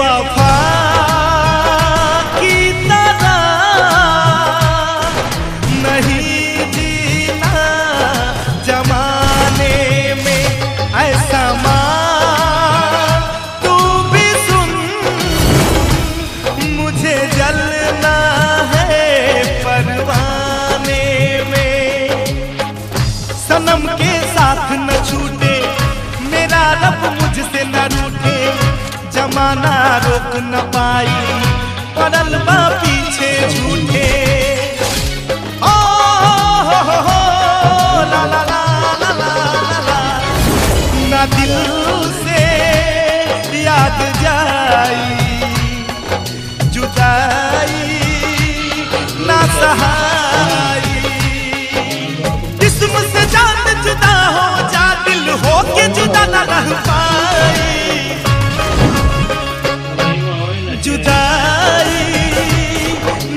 बेवफा की तरह नहीं जीना जमाने में, ऐसा मान तू भी सुन, मुझे जलना है परवाने में। सनम के साथ न छूटे मेरा रब, मुझसे न रूठे जमाना रोक न पाई, पड़ल बा पीछे झूठे। ओ हो ला ला ला ला ला ला, ना दिल से याद जाई जुदाई ना सहाई। जिस्म से जान जुदा हो जा, दिल हो के जुदा ना रह पाई। जुदाई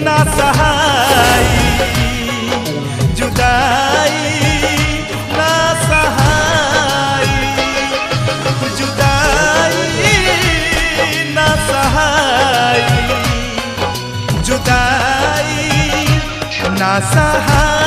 ना सहाई, जुदाई ना सहाई, जुदाई ना सहाई, जुदाई ना सहाई।